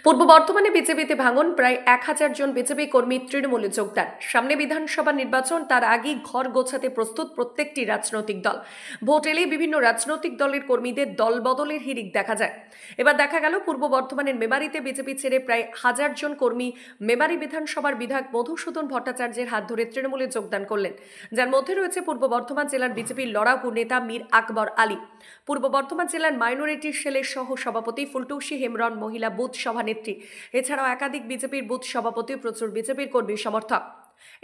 পূর্ব বর্ধমানে বিজেপিতে ভাঙন, প্রায় 1000 জন বিজেপি কর্মী তৃণমূলে যোগদান। সামনে বিধানসভা নির্বাচন, তার আগেই ঘর গোছাতে প্রস্তুত প্রত্যেকটি রাজনৈতিক দল। ভোট এলেই বিভিন্ন রাজনৈতিক দলের কর্মীদের দল বদলের হিড়িক দেখা যায়। এবার দেখা গেল পূর্ব বর্ধমানের মেমারিতে বিজেপি ছেড়ে প্রায় 1000 জন কর্মী মেমারি বিধানসভার বিধায়ক মধুসূদন ভট্টাচার্যের হাত ধরে তৃণমূলে যোগদান করলেন, যার মধ্যে রয়েছে পূর্ব বর্ধমান জেলার বিজেপির লড়াকু নেতা মীর আকবর আলী, পূর্ব বর্ধমান জেলার মাইনরিটি সেলের সহ সভাপতি ফুলটুসি হেমব্রম মহিলা বুথ সভানেত্রী, এছাড়াও একাধিক বিজেপির বুথ সভাপতি, প্রচুর বিজেপির কর্মী সমর্থক।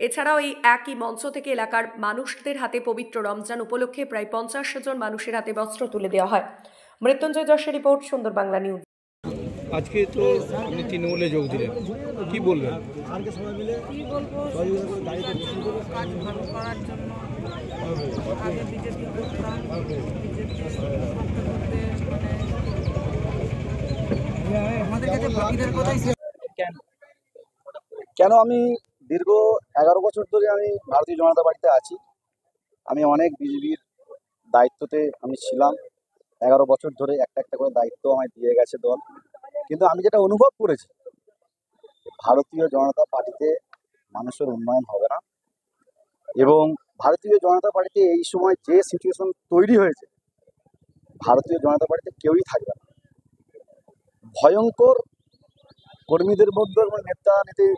এছাড়াও এই একই মঞ্চ থেকে এলাকার মানুষদের হাতে পবিত্র রমজান উপলক্ষে প্রায় 50 জন মানুষের হাতে বস্ত্র তুলে দেওয়া হয়। মৃত্যুঞ্জয় যশের রিপোর্ট, সুন্দর বাংলা নিউজ। আজকে তো আপনি তৃণমূলে যোগ দিলেন, কি বলবেন? কি বলবো, কাজ ভালো করার জন্য আগে বিজেপি করতাম, বিজেপি করতে করতে আমাদের কাছে বাকিদের কথাই কেন আমি দীর্ঘ 11 বছর ধরে আমি ভারতীয় জনতা পার্টিতে আছি। আমি অনেক বিজেপির দায়িত্বতে আমি ছিলাম। 11 বছর ধরে একটা একটা করে দায়িত্ব আমায় দিয়ে গেছে দল। কিন্তু আমি যেটা অনুভব করেছি, ভারতীয় জনতা পার্টিতে মানুষের উন্নয়ন হবে না, এবং ভারতীয় জনতা পার্টিতে এই সময় যে সিচুয়েশন তৈরি হয়েছে, ভারতীয় জনতা পার্টিতে কেউই থাকবে না। ভয়ঙ্কর কর্মীদের মধ্যে এবং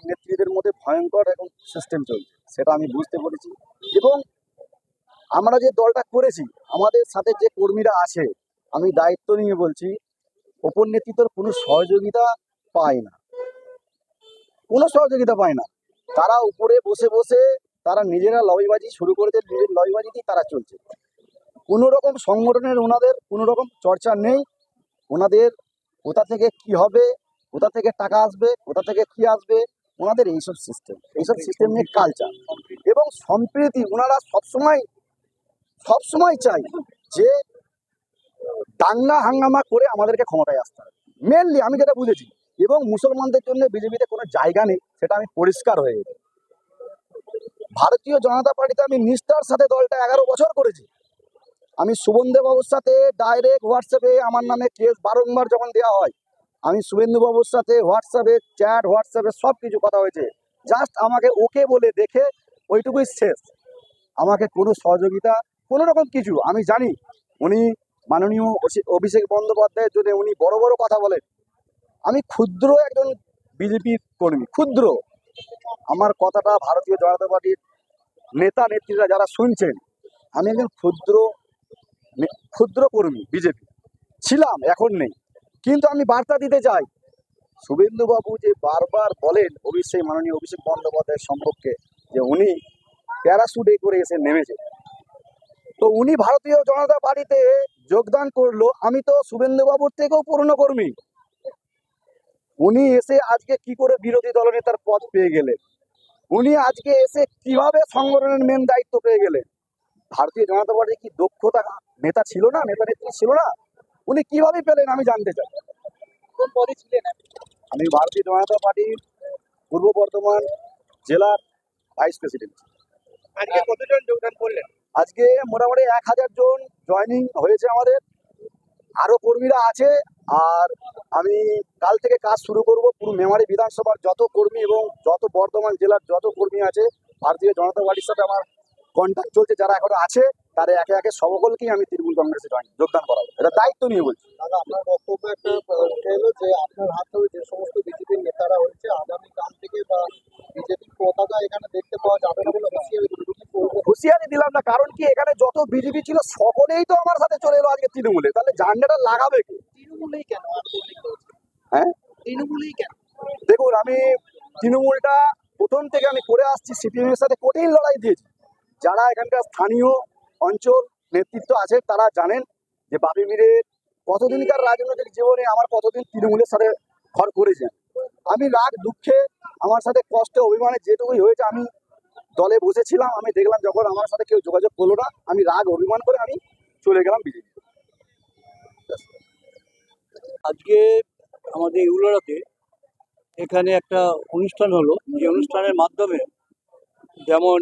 নেত্রীদের মধ্যে ভয়ঙ্কর এখন সিস্টেম চলছে, সেটা আমি বুঝতে পেরেছি। এবং আমরা যে দলটা করেছি, আমাদের সাথে যে কর্মীরা আছে, আমি দায়িত্ব নিয়ে বলছি, ওপর নেতৃত্বের কোনো সহযোগিতা পায় না, কোনো সহযোগিতা পায় না। তারা উপরে বসে বসে তারা নিজেরা লবিবাজি শুরু করেছে, নিজের লবিবাজিতেই তারা চলছে। কোনো রকম সংগঠনের ওনাদের কোনো রকম চর্চা নেই। ওনাদের কোথা থেকে কি হবে, কোথা থেকে টাকা আসবে, কোথা থেকে কি আসবে, ওনাদের এইসব সিস্টেম নিয়ে কালচার এবং সম্প্রীতি। ওনারা সবসময় চাই যে দাঙ্গা হাঙ্গামা করে আমাদেরকে ক্ষমতায় আসতে হবে, মেনলি আমি যেটা বুঝেছি। এবং মুসলমানদের জন্য বিজেপিতে কোনো জায়গা নেই, সেটা আমি পরিষ্কার হয়ে গেছি। ভারতীয় জনতা পার্টিতে আমি নিষ্ঠার সাথে দলটা 11 বছর করেছি। আমি শুভেন্দুবাবুর সাথে ডাইরেক্ট হোয়াটসঅ্যাপে আমার নামে কেস বারংবার যখন দেওয়া হয়, আমি শুভেন্দুবাবুর সাথে হোয়াটসঅ্যাপে চ্যাট, হোয়াটসঅ্যাপে সব কিছু কথা হয়েছে। জাস্ট আমাকে ওকে বলে দেখে ওইটুকুই শেষ। আমাকে কোনো সহযোগিতা, কোনো রকম কিছু, আমি জানি উনি মাননীয় অভিষেক বন্দ্যোপাধ্যায়ের জন্য উনি বড় বড় কথা বলেন। আমি ক্ষুদ্র একজন বিজেপির কর্মী, ক্ষুদ্র। আমার কথাটা ভারতীয় জনতা পার্টির নেতা নেত্রীরা যারা শুনছেন, আমি একজন ক্ষুদ্র কর্মী, বিজেপি ছিলাম, এখন নেই। কিন্তু আমি বার্তা দিতে চাই, শুভেন্দুবাবু যে বারবার বলেন মাননীয় অভিষেক বন্দ্যোপাধ্যায়ের সম্পর্কে, যে উনি প্যারাশুটে করে এসে নেমেছে, তো উনি ভারতীয় জনতা পার্টিতে যোগদান করলো। আমি তো শুভেন্দুবাবুর থেকেও পুরনো কর্মী। উনি এসে আজকে কি করে বিরোধী দলনেতার পদ পেয়ে গেলেন, উনি আজকে এসে কিভাবে সংগঠনের মেন দায়িত্ব পেয়ে গেলেন। ভারতীয় জনতা পার্টি কি দক্ষতা নেতা ছিল না, নেতা নেত্রী ছিল না? উনি কিভাবে পেলেন আমি জানতে চাই। কোন পদে ছিলেন? আমি ভারতীয় জনতা পার্টির পূর্ব বর্ধমান জেলার ভাইস প্রেসিডেন্ট। আজকে কতজন যোগদান করলেন? আজকে মোটামুটি 1000 জন জয়েনিং হয়েছে আমাদের, আরো কর্মীরা আছে। আর আমি কাল থেকে কাজ শুরু করব। পুরো মেমারি বিধানসভার যত কর্মী এবং যত বর্ধমান জেলার যত কর্মী আছে, ভারতীয় জনতা পার্টির সাথে আমার কন্ট্যাক্ট চলছে, যারা এখনো আছে তারা একে একে সকলকেই আমি তৃণমূল কংগ্রেসে যোগদান করাবো, এটা দায়িত্ব নিয়ে বলছি। দাদা, আপনার বক্তব্য একটা হলো যে আপনার হাত ধরে যে সমস্ত বিজেপির নেতারা হয়েছে, আগামীকাল থেকে বা বিজেপির পতাকা এখানে দেখতে পাওয়া যাবে না বলে হুঁশিয়ারি দিলাম না, কারণ কি এখানে যত বিজেপি ছিল সকলেই তো আমার সাথে চলে এলো আজকে তৃণমূলে, তাহলে ঝান্ডাটা লাগাবে কি? তৃণমূলেই কেন? হ্যাঁ, তৃণমূলেই কেন? দেখুন, আমি তৃণমূলটা প্রথম থেকে আমি করে আসছি, সিপিএম এর সাথে কঠিন লড়াই দিয়েছি। যারা এখানকার স্থানীয় অঞ্চল নেতৃত্ব আছে তারা জানেন যে বাপি মিরের কতদিনকার রাজনৈতিক জীবনে আমার কতদিন তৃণমূলের সাথে ঘর করেছেন। আমি রাগ দুঃখে, আমার সাথে কষ্টে অভিমানে যেটুকুই হয়েছে, আমি দলে বসেছিলাম। আমি দেখলাম যখন আমার সাথে কেউ যোগাযোগ করলো না, আমি রাগ অভিমান করে আমি চলে গেলাম বিজেপি। আজকে আমাদের ইউলারাতে এখানে একটা অনুষ্ঠান হলো, যে অনুষ্ঠানের মাধ্যমে যেমন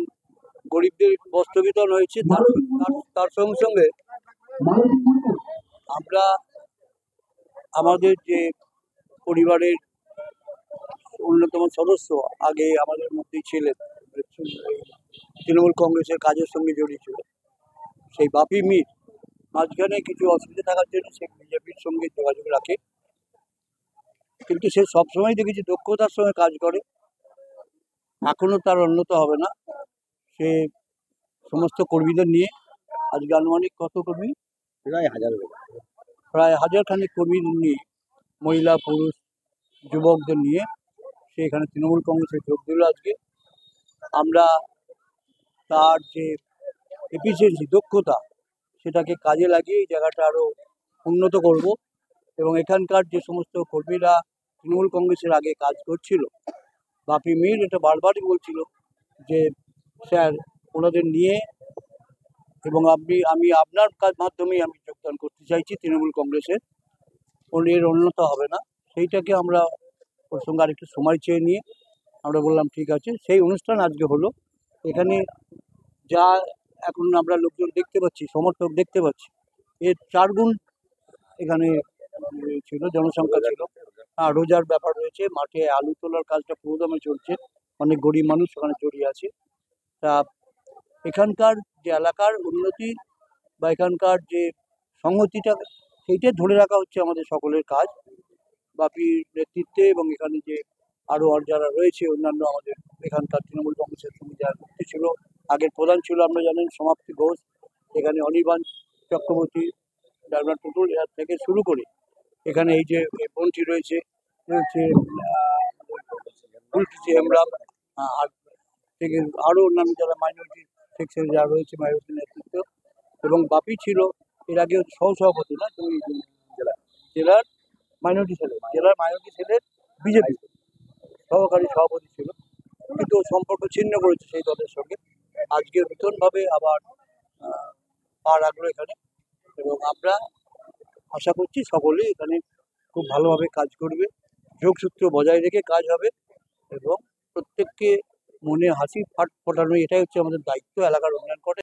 গরিবদের বস্ত্র বিতরণ হয়েছে, তার সঙ্গে সঙ্গে আমরা আমাদের যে পরিবারের অন্যতম সদস্য আগে আমাদের মধ্যেই ছিলেন, তৃণমূল কংগ্রেসের কাজের সঙ্গে জড়িত ছিল, সেই বাপি মির মাঝখানে কিছু অসুবিধা থাকার জন্য সে বিজেপির সঙ্গে যোগাযোগ রাখে, কিন্তু সে সবসময় দেখেছি দক্ষতার সঙ্গে কাজ করে। এখনো তার উন্নত হবে না। সে সমস্ত কর্মীদের নিয়ে আজকে আনুমানিক কত কর্মী, প্রায় 1000 খানিক কর্মীদের নিয়ে, মহিলা পুরুষ যুবকদের নিয়ে সে এখানে তৃণমূল কংগ্রেসে যোগ দিল। আজকে আমরা তার যে এফিসিয়েন্সি, দক্ষতা, সেটাকে কাজে লাগিয়ে এই জায়গাটা আরও উন্নত করব। এবং এখানকার যে সমস্ত কর্মীরা তৃণমূল কংগ্রেসের আগে কাজ করছিল, বাপি মির এটা বারবারই বলছিল যে স্যার ওনাদের নিয়ে এবং আমি আপনার মাধ্যমেই আমি যোগদান করতে চাইছি তৃণমূল কংগ্রেসের, এর উন্নত হবে না। সেইটাকে আমরা ওর সঙ্গে আরেকটু সময় চেয়ে নিয়ে আমরা বললাম ঠিক আছে। সেই অনুষ্ঠান আজকে হলো। এখানে যা এখন আমরা লোকজন দেখতে পাচ্ছি, সমর্থক দেখতে পাচ্ছি, এর 4 গুণ এখানে ছিল, জনসংখ্যা ছিল। রোজার ব্যাপার রয়েছে, মাঠে আলু তোলার কাজটা পুরোদমে চলছে, অনেক গরিব মানুষ সেখানে জড়িয়ে আছে। তা এখানকার যে এলাকার উন্নতি বা এখানকার যে সংহতিটা, সেইটা ধরে রাখা হচ্ছে আমাদের সকলের কাজ। বাপির নেতৃত্বে এবং এখানে যে আরও যারা রয়েছে অন্যান্য আমাদের এখানকার তৃণমূল কংগ্রেসের সঙ্গে যারা যুক্ত ছিল, আগের প্রধান ছিল আমরা জানেন সমাপ্তি ঘোষ, এখানে অনির্বাণ চক্রবর্তী, ডারমান টুটুল, এর থেকে শুরু করে এখানে এই যে বন্টি রয়েছে, হচ্ছে হেমরাম, আর থেকে আরও অন্যান্য যারা মাইনরিটি সেকশনে যারা রয়েছে, মাইনরিটি নেতৃত্ব। এবং বাপি ছিল এর আগে সহসভাপতি না তুমি জেলার মাইনরিটি সেলের বিজেপি সহকারী সভাপতি ছিল, কিন্তু সম্পর্ক ছিন্ন করেছে সেই দলের সঙ্গে। আজকে নতুনভাবে আবার পা রাখলো এখানে, এবং আমরা আশা করছি সকলেই এখানে খুব ভালোভাবে কাজ করবে, যোগসূত্র বজায় রেখে কাজ হবে এবং প্রত্যেককে মনে হাসি ফোটানো, এটাই হচ্ছে আমাদের দায়িত্ব এলাকার উন্নয়ন করে।